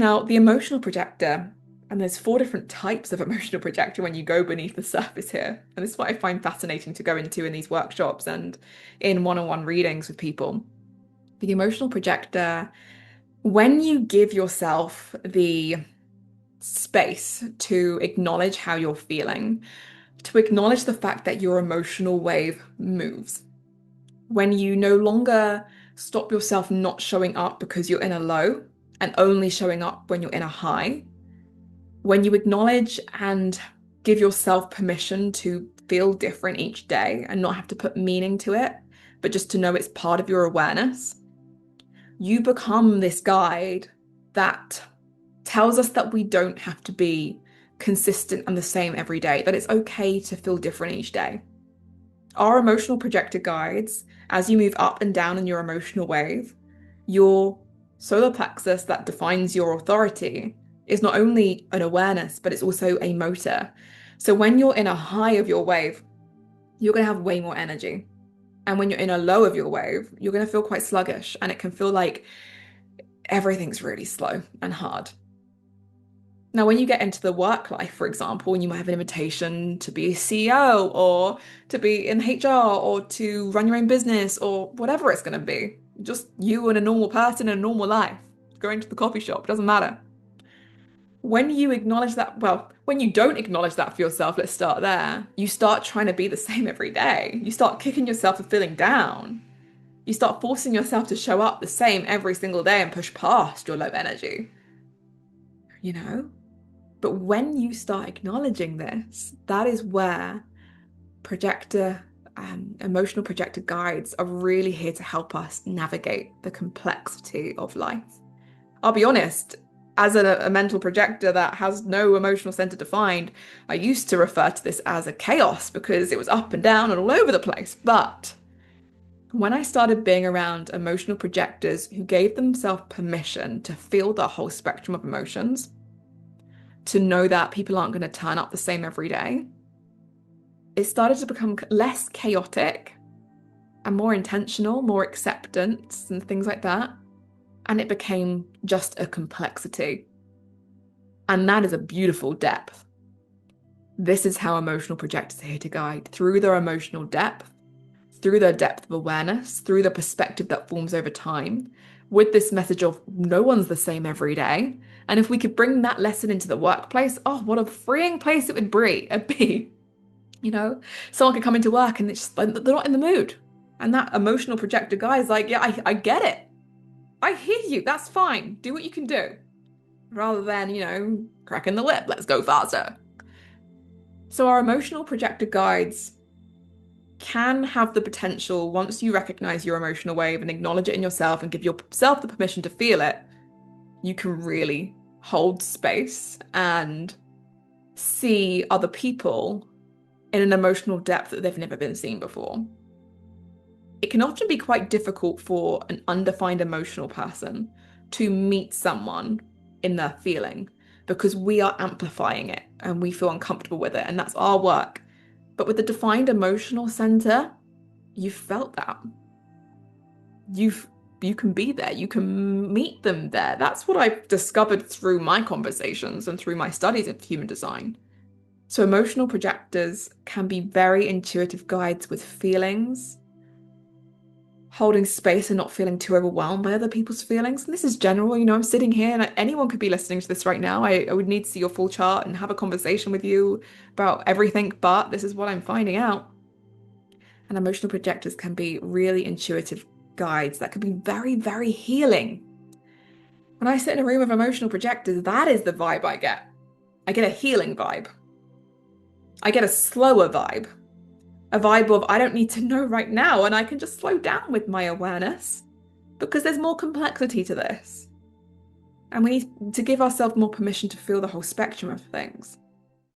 Now, the emotional projector, and there's four different types of emotional projector when you go beneath the surface here. And this is what I find fascinating to go into in these workshops and in one-on-one readings with people. The emotional projector, when you give yourself the space to acknowledge how you're feeling, to acknowledge the fact that your emotional wave moves, when you no longer stop yourself not showing up because you're in a low and only showing up when you're in a high, when you acknowledge and give yourself permission to feel different each day and not have to put meaning to it, but just to know it's part of your awareness, you become this guide that tells us that we don't have to be consistent and the same every day, that it's okay to feel different each day. Our emotional projector guides, as you move up and down in your emotional wave, your solar plexus that defines your authority is not only an awareness, but it's also a motor. So when you're in a high of your wave, you're going to have way more energy. And when you're in a low of your wave, you're going to feel quite sluggish, and it can feel like everything's really slow and hard. Now, when you get into the work life, for example, and you might have an invitation to be a CEO or to be in HR or to run your own business or whatever it's going to be, just you and a normal person in a normal life, going to the coffee shop, doesn't matter. When you acknowledge that, well, when you don't acknowledge that for yourself, let's start there, you start trying to be the same every day. You start kicking yourself for feeling down. You start forcing yourself to show up the same every single day and push past your low energy, you know? But when you start acknowledging this, that is where projector, emotional projector guides are really here to help us navigate the complexity of life. I'll be honest, as a mental projector that has no emotional center defined, I used to refer to this as a chaos because it was up and down and all over the place. But when I started being around emotional projectors who gave themselves permission to feel the whole spectrum of emotions, to know that people aren't going to turn up the same every day, it started to become less chaotic and more intentional, more acceptance and things like that. And it became just a complexity. And that is a beautiful depth. This is how emotional projectors are here to guide through their emotional depth, through their depth of awareness, through the perspective that forms over time, with this message of no one's the same every day. And if we could bring that lesson into the workplace, oh, what a freeing place it would be. You know, someone could come into work and it's just, they're not in the mood. And that emotional projector guy is like, yeah, I get it. I hear you. That's fine. Do what you can do. Rather than, cracking the whip. Let's go faster. So our emotional projector guides can have the potential, once you recognize your emotional wave and acknowledge it in yourself and give yourself the permission to feel it, you can really hold space and see other people in an emotional depth that they've never been seen before. It can often be quite difficult for an undefined emotional person to meet someone in their feeling because we are amplifying it and we feel uncomfortable with it, and that's our work. But with the defined emotional center, you've felt that. You can be there, you can meet them there. That's what I've discovered through my conversations and through my studies of human design. So emotional projectors can be very intuitive guides with feelings, holding space and not feeling too overwhelmed by other people's feelings. And this is general, I'm sitting here and anyone could be listening to this right now. I would need to see your full chart and have a conversation with you about everything, but this is what I'm finding out. And emotional projectors can be really intuitive guides that can be very, very healing. When I sit in a room of emotional projectors, that is the vibe I get. I get a healing vibe. I get a slower vibe. A vibe of I don't need to know right now and I can just slow down with my awareness because there's more complexity to this. And we need to give ourselves more permission to feel the whole spectrum of things.